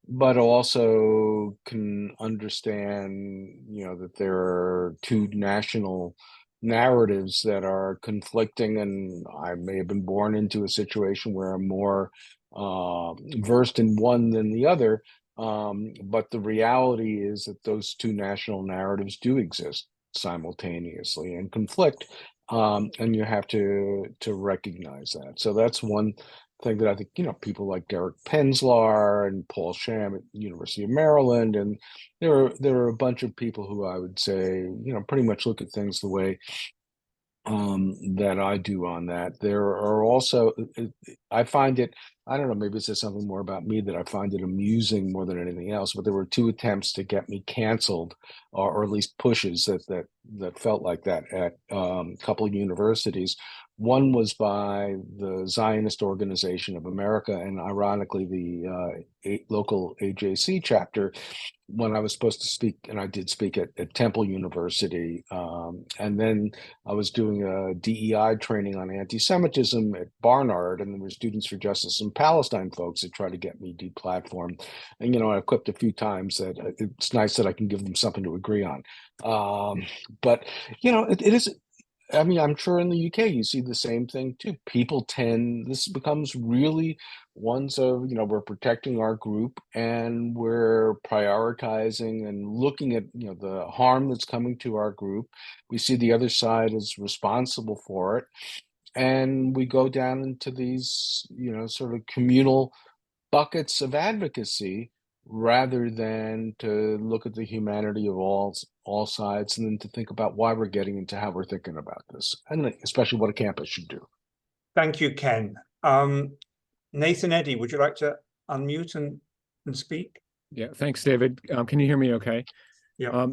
but also can understand, that there are two national narratives that are conflicting, and I may have been born into a situation where I'm more versed in one than the other. But the reality is that those two national narratives do exist simultaneously and conflict, and you have to recognize that. So that's one thing that I think, people like Derek Penzlar and Paul Sham at University of Maryland, and there are a bunch of people who I would say, pretty much look at things the way that I do on that. There are also, I find it, I don't know, maybe it says something more about me, that I find it amusing more than anything else, but there were two attempts to get me canceled, or at least pushes that felt like that at a couple of universities. One was by the Zionist Organization of America, and ironically, the local AJC chapter, when I was supposed to speak, and I did speak at Temple University. And then I was doing a DEI training on anti-Semitism at Barnard, and there were Students for Justice in Palestine folks that tried to get me deplatformed. And, I quipped a few times that it's nice that I can give them something to agree on. But, it is, I mean, I'm sure in the UK you see the same thing too. This becomes really ones of, we're protecting our group and we're prioritizing and looking at, the harm that's coming to our group. We see the other side is responsible for it. And we go down into these, sort of communal buckets of advocacy, rather than to look at the humanity of all sides, and then to think about why we're getting into how we're thinking about this, and especially what a campus should do. Thank you, Ken. Nathan Eddy, would you like to unmute and speak? Yeah, thanks, David. Can you hear me okay? Yeah.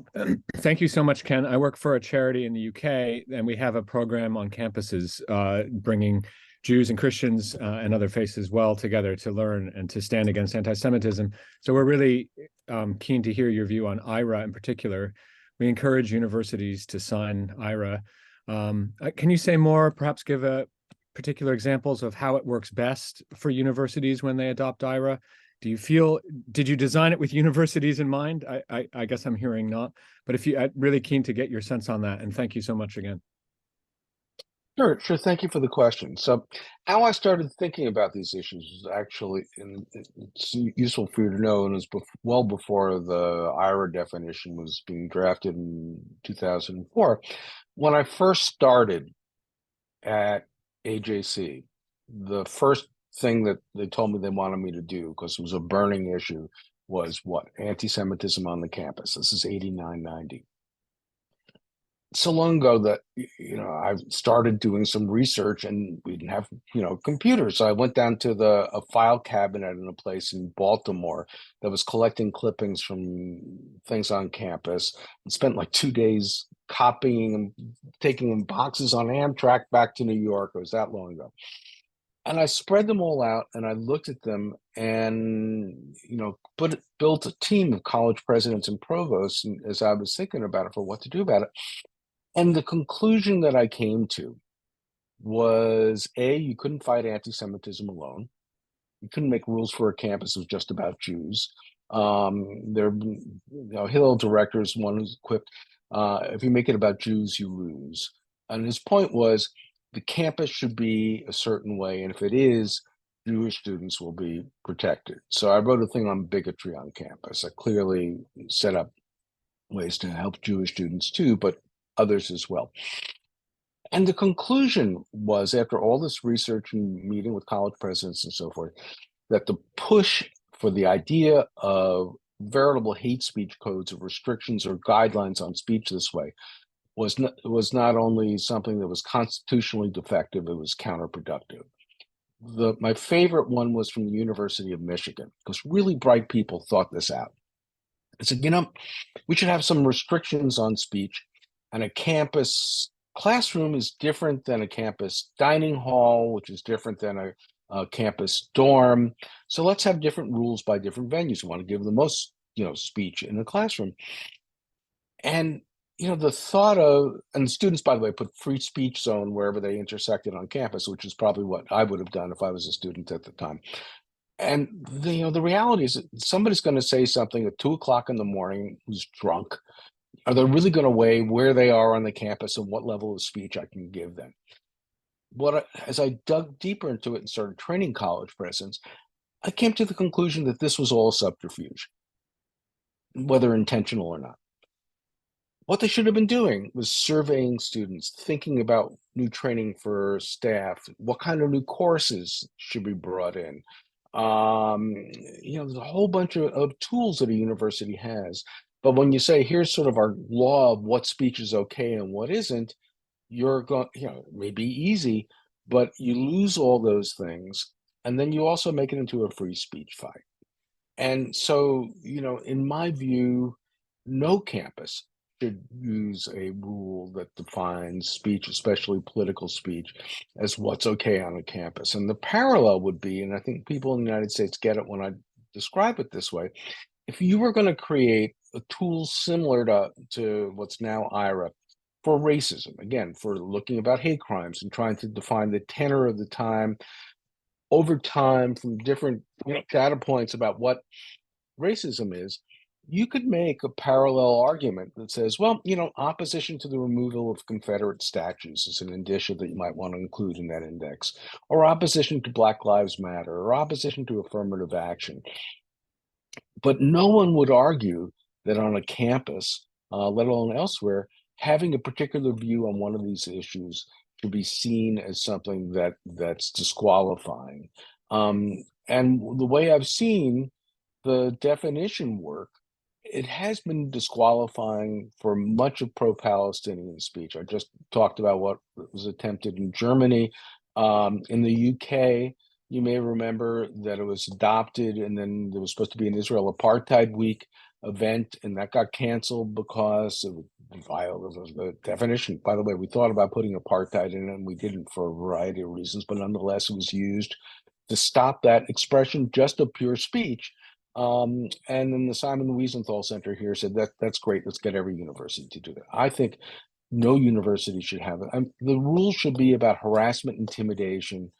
Thank you so much, Ken. I work for a charity in the UK, and we have a program on campuses bringing Jews and Christians and other faiths as well together to learn and to stand against anti-Semitism. So we're really keen to hear your view on IRA in particular. We encourage universities to sign IRA. Can you say more, perhaps give particular examples of how it works best for universities when they adopt IRA? Did you design it with universities in mind? I guess I'm hearing not, but I'm really keen to get your sense on that. And thank you so much again. Sure. Thank you for the question. So, how I started thinking about these issues was actually, and it's useful for you to know, and it was well before the IRA definition was being drafted in 2004. When I first started at AJC, the first thing that they told me they wanted me to do, because it was a burning issue, was what? Anti-Semitism on the campus. This is 89, 90. So long ago that, I started doing some research, and we didn't have, computers. So I went down to a file cabinet in a place in Baltimore that was collecting clippings from things on campus, and spent like 2 days copying and taking in boxes on Amtrak back to New York. It was that long ago. And I spread them all out, and I looked at them, and, built a team of college presidents and provosts, and as I was thinking about it, for what to do about it. And the conclusion that I came to was, you couldn't fight anti-Semitism alone. You couldn't make rules for a campus that was just about Jews. Hillel directors, one who's equipped, if you make it about Jews, you lose. And his point was, the campus should be a certain way, and if it is, Jewish students will be protected. So I wrote a thing on bigotry on campus. I clearly set up ways to help Jewish students too, but others as well. And the conclusion was, after all this research and meeting with college presidents and so forth, that the push for the idea of veritable hate speech codes or restrictions or guidelines on speech this way was not only something that was constitutionally defective, it was counterproductive. My favorite one was from the University of Michigan, because really bright people thought this out. I said, we should have some restrictions on speech, and a campus classroom is different than a campus dining hall, which is different than a campus dorm. So let's have different rules by different venues. We want to give the most, speech in the classroom. And the thought of, and students, by the way, put free speech zone wherever they intersected on campus, which is probably what I would have done if I was a student at the time. And the reality is that somebody's going to say something at 2 o'clock in the morning who's drunk. Are they really going to weigh where they are on the campus and what level of speech I can give them? As I dug deeper into it and started training college presidents, I came to the conclusion that this was all subterfuge, whether intentional or not. What they should have been doing was surveying students, thinking about new training for staff, what kind of new courses should be brought in. There's a whole bunch of tools that a university has. But when you say, here's sort of our law of what speech is okay and what isn't, you're going, it may be easy, but you lose all those things. And then you also make it into a free speech fight. And so, in my view, no campus should use a rule that defines speech, especially political speech, as what's okay on a campus. And the parallel would be, and I think people in the United States get it when I describe it this way, if you were going to create a tool similar to what's now IRA for racism, again, for looking about hate crimes and trying to define the tenor of the time over time from different data points about what racism is, you could make a parallel argument that says, well, opposition to the removal of Confederate statues is an indicia that you might want to include in that index, or opposition to Black Lives Matter, or opposition to affirmative action. But no one would argue that on a campus, let alone elsewhere, having a particular view on one of these issues should be seen as something that's disqualifying. And the way I've seen the definition work, it has been disqualifying for much of pro-Palestinian speech. I just talked about what was attempted in Germany. In the UK, you may remember that it was adopted, and then there was supposed to be an Israel Apartheid Week event, and that got canceled because it violated the definition. By the way, we thought about putting apartheid in it, and we didn't for a variety of reasons, but nonetheless, it was used to stop that expression just of pure speech. And then the Simon Wiesenthal Center here said that's great. Let's get every university to do that. I think no university should have it. The rules should be about harassment, intimidation,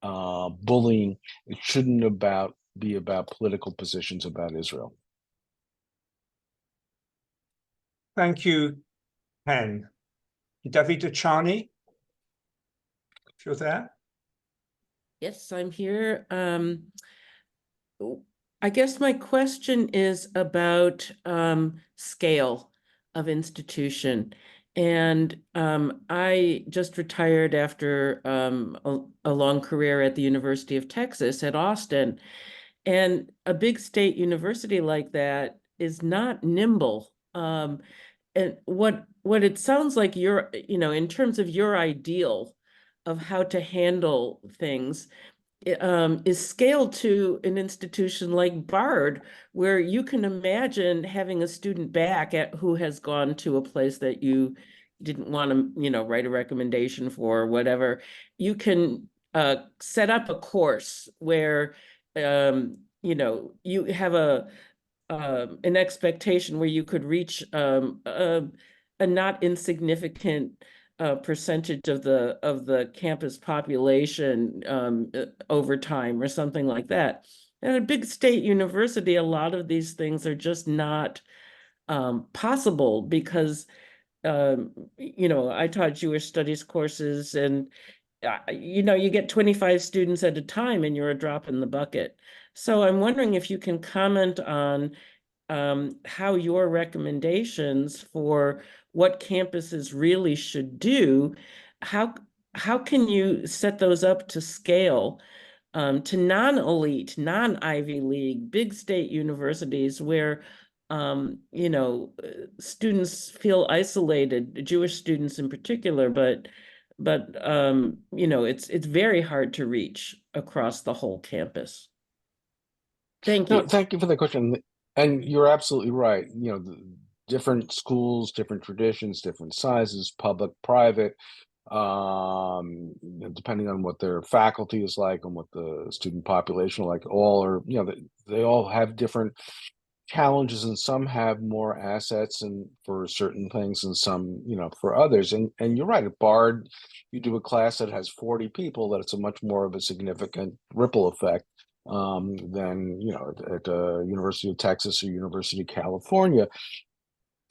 bullying. It shouldn't be about political positions about Israel. Thank you, Ken. Davida Chani, if you're there. Yes, I'm here. I guess my question is about scale of institution. And I just retired after a long career at the University of Texas at Austin. And a big state university like that is not nimble. And what it sounds like you're, in terms of your ideal of how to handle things, is scaled to an institution like Bard, where you can imagine having a student back who has gone to a place that you didn't want to, write a recommendation for or whatever. You can set up a course where, you have an expectation where you could reach a not insignificant percentage of the campus population over time or something like that. At a big state university, a lot of these things are just not possible because, I taught Jewish studies courses, and you get 25 students at a time and you're a drop in the bucket. So I'm wondering if you can comment on how your recommendations for what campuses really should do, how can you set those up to scale to non-elite, non-Ivy League, big state universities where students feel isolated, Jewish students in particular, but it's very hard to reach across the whole campus. Thank you. No, thank you for the question. And you're absolutely right. The different schools, different traditions, different sizes, public, private, depending on what their faculty is like and what the student population like, all are, they all have different challenges, and some have more assets and for certain things, and some, for others. And you're right, at Bard, you do a class that has 40 people, that it's a much more of a significant ripple effect than at University of Texas or University of California.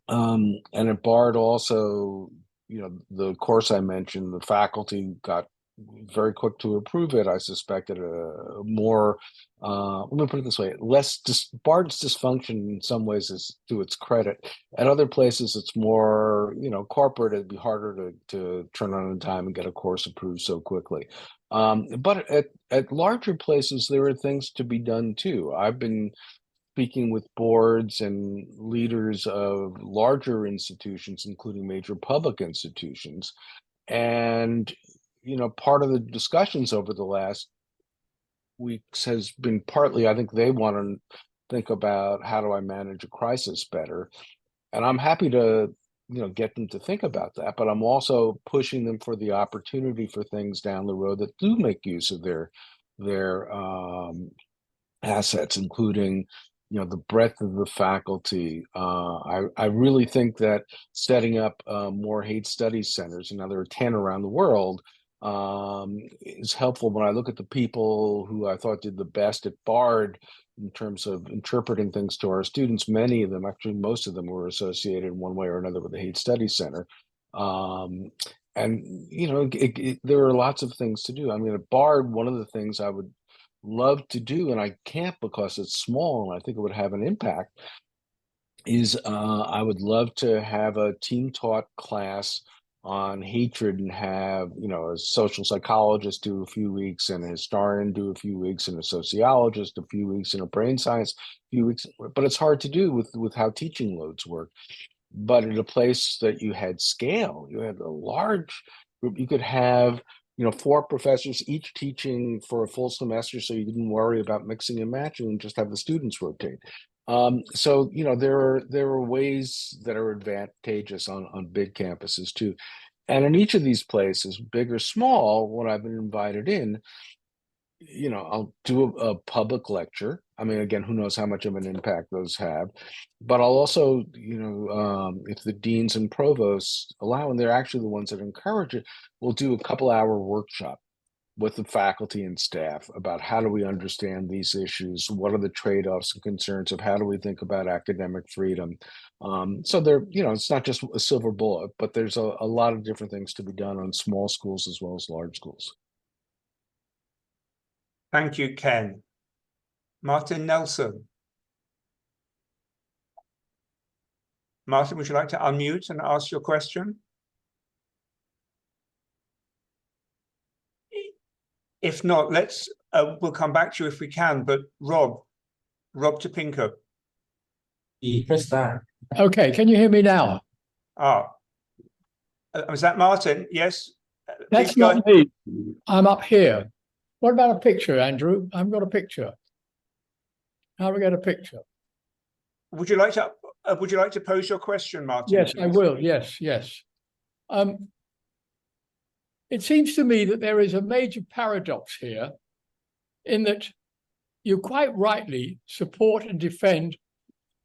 And at Bard also, the course I mentioned, the faculty got very quick to approve it. I suspected a more, let me put it this way, Bard's dysfunction in some ways is to its credit. At other places, it's more, corporate. It'd be harder to turn on in time and get a course approved so quickly. But at larger places, there are things to be done too. I've been speaking with boards and leaders of larger institutions, including major public institutions. And, part of the discussions over the last weeks has been partly, I think they want to think about, how do I manage a crisis better? And I'm happy to, get them to think about that, but I'm also pushing them for the opportunity for things down the road that do make use of their assets, including the breadth of the faculty. I really think that setting up more hate studies centers, and now there are 10 around the world, is helpful. When I look at the people who I thought did the best at Bard in terms of interpreting things to our students, many of them, actually most of them, were associated in one way or another with the Hate Studies Center. And there are lots of things to do. I mean, at Bard, one of the things I would love to do, and I can't because it's small and I think it would have an impact, is I would love to have a team taught class on hatred, and have a social psychologist do a few weeks, and a historian do a few weeks, and a sociologist a few weeks, and a brain science a few weeks. But it's hard to do with how teaching loads work. But at a place that you had scale, you had a large group, you could have 4 professors each teaching for a full semester, so you didn't worry about mixing and matching, and just have the students rotate. So there are ways that are advantageous on big campuses too. And in each of these places, big or small, when I've been invited in, I'll do a public lecture. I mean, again, who knows how much of an impact those have, but I'll also, if the deans and provosts allow, and they're actually the ones that encourage it, we'll do a couple-hour workshop with the faculty and staff about how do we understand these issues, what are the trade-offs and concerns of how do we think about academic freedom. So there, it's not just a silver bullet, but there's a lot of different things to be done on small schools as well as large schools. Thank you, Ken. Martin Nelson. Martin, would you like to unmute and ask your question? If not, we'll come back to you if we can, but Rob Topinko. Press that. Okay, can you hear me now? Is that Martin? Yes. That's not me. I'm up here. What about a picture, Andrew? I haven't got a picture. How do we get a picture? Would you like to pose your question, Martin? Yes, please? I will. Yes. It seems to me that there is a major paradox here, in that you quite rightly support and defend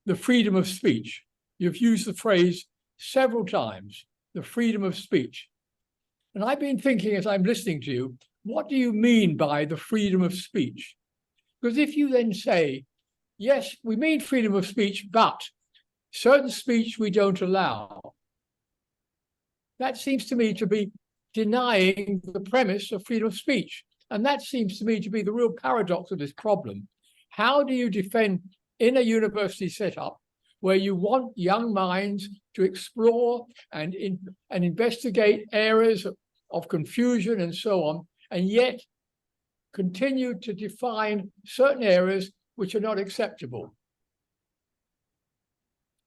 the freedom of speech. You've used the phrase several times, the freedom of speech. And I've been thinking as I'm listening to you, what do you mean by the freedom of speech? Because if you then say, yes, we mean freedom of speech, but certain speech we don't allow, that seems to me to be denying the premise of freedom of speech. And that seems to me to be the real paradox of this problem. How do you defend in a university setup where you want young minds to explore and investigate areas of confusion and so on, and yet continue to define certain areas which are not acceptable?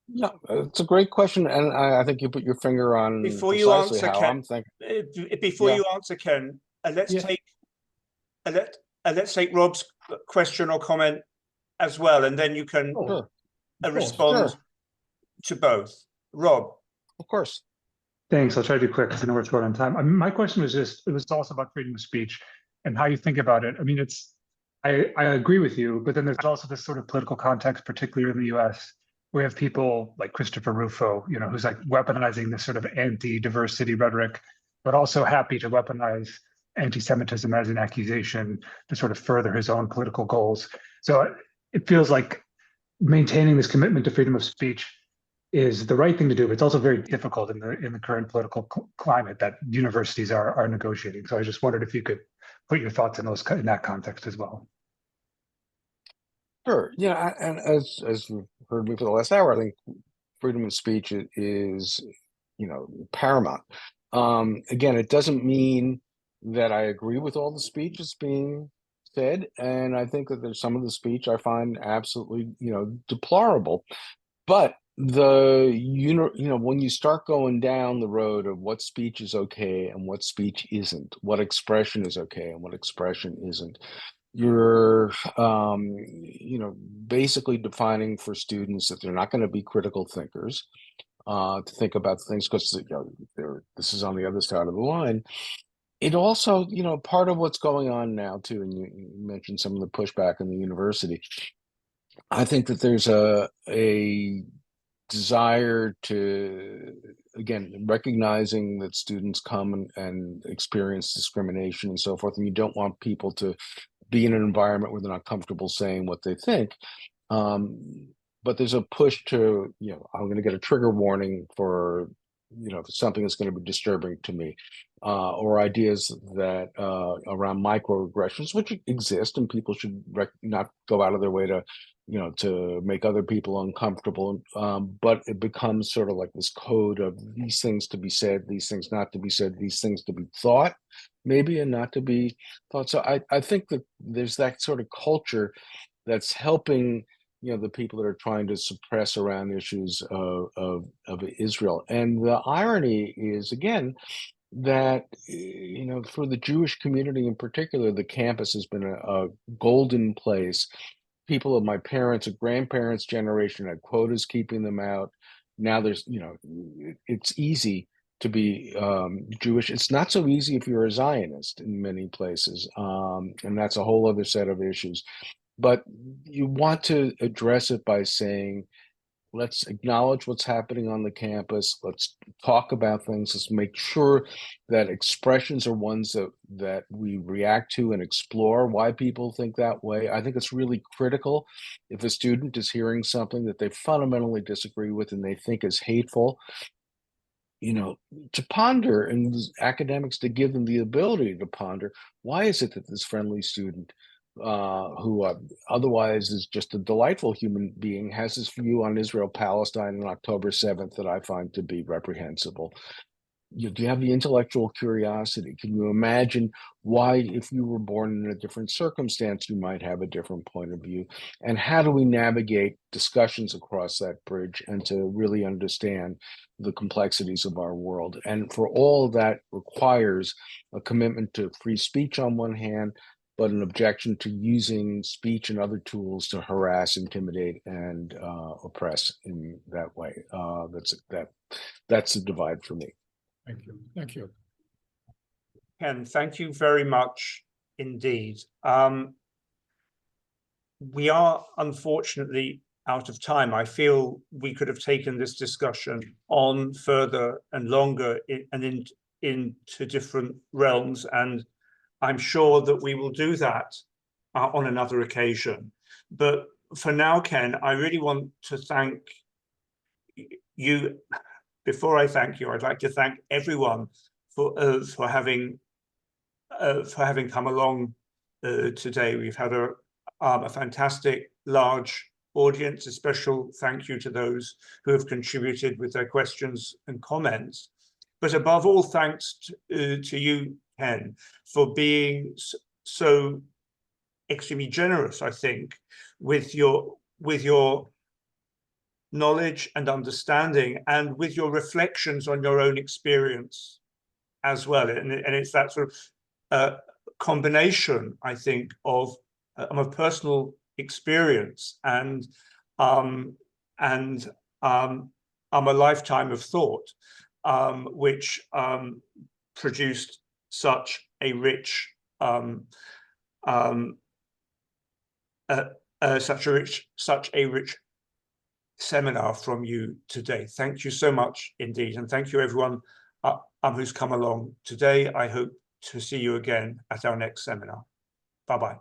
Yeah, it's a great question, and I think you put your finger on Before you answer, how Ken, I'm thinking. Before you answer, Ken, let's take Rob's question or comment as well, and then you can respond to both. Rob. Of course. Thanks. I'll try to be quick because I know we're short on time. My question was it was also about freedom of speech and how you think about it. I mean, I agree with you, but then there's also this sort of political context, particularly in the US, where we have people like Christopher Rufo, who's like weaponizing this sort of anti-diversity rhetoric, but also happy to weaponize anti-Semitism as an accusation to sort of further his own political goals. So it feels like maintaining this commitment to freedom of speech is the right thing to do, but it's also very difficult in the current political climate that universities are negotiating. So I just wondered if you could put your thoughts in that context as well. Sure. Yeah, and as you've heard me for the last hour, I think freedom of speech is paramount. Again, it doesn't mean that I agree with all the speech that's being said, and I think that there's some of the speech I find absolutely deplorable. But when you start going down the road of what speech is okay and what speech isn't, what expression is okay and what expression isn't, you're basically defining for students that they're not going to be critical thinkers, to think about things, because this is on the other side of the line. It also, part of what's going on now too, and you mentioned some of the pushback in the university. I think that there's a desire to, again, recognizing that students come and experience discrimination and so forth, and you don't want people to be in an environment where they're not comfortable saying what they think. But there's a push to, I'm going to get a trigger warning for, something that's going to be disturbing to me, or ideas that around microaggressions, which exist, and people should not go out of their way to make other people uncomfortable. But it becomes sort of like this code of these things to be said, these things not to be said, these things to be thought, maybe, and not to be thought. So I think that there's that sort of culture that's helping the people that are trying to suppress around issues of Israel. And the irony is, again, that for the Jewish community in particular, the campus has been a golden place. People of my parents' or grandparents' generation had quotas keeping them out. Now there's, it's easy to be Jewish. It's not so easy if you're a Zionist in many places, and that's a whole other set of issues. But you want to address it by saying, let's acknowledge what's happening on the campus. Let's talk about things. Let's make sure that expressions are ones that we react to and explore why people think that way. I think it's really critical if a student is hearing something that they fundamentally disagree with and they think is hateful, to ponder, and academics to give them the ability to ponder, why is it that this friendly student who otherwise is just a delightful human being has this view on Israel-Palestine on October 7th that I find to be reprehensible? Do you have the intellectual curiosity? Can you imagine why, if you were born in a different circumstance, you might have a different point of view? And how do we navigate discussions across that bridge and to really understand the complexities of our world? And for all that requires a commitment to free speech on one hand, but an objection to using speech and other tools to harass, intimidate, and oppress in that way. That's the divide for me. Thank you. Thank you. Ken, thank you very much indeed. We are unfortunately out of time. I feel we could have taken this discussion on further and longer into different realms, and I'm sure that we will do that on another occasion. But for now, Ken, I really want to thank you. Before I thank you, I'd like to thank everyone for having come along today. We've had a fantastic large audience. A special thank you to those who have contributed with their questions and comments. But above all, thanks to you, Ken, for being so extremely generous, I think, with your knowledge and understanding, and with your reflections on your own experience as well. And it's that sort of combination, I think, of a personal experience and a lifetime of thought, which produced such a rich such a rich seminar from you today. Thank you so much indeed, and thank you everyone who's come along today. I hope to see you again at our next seminar. Bye-bye.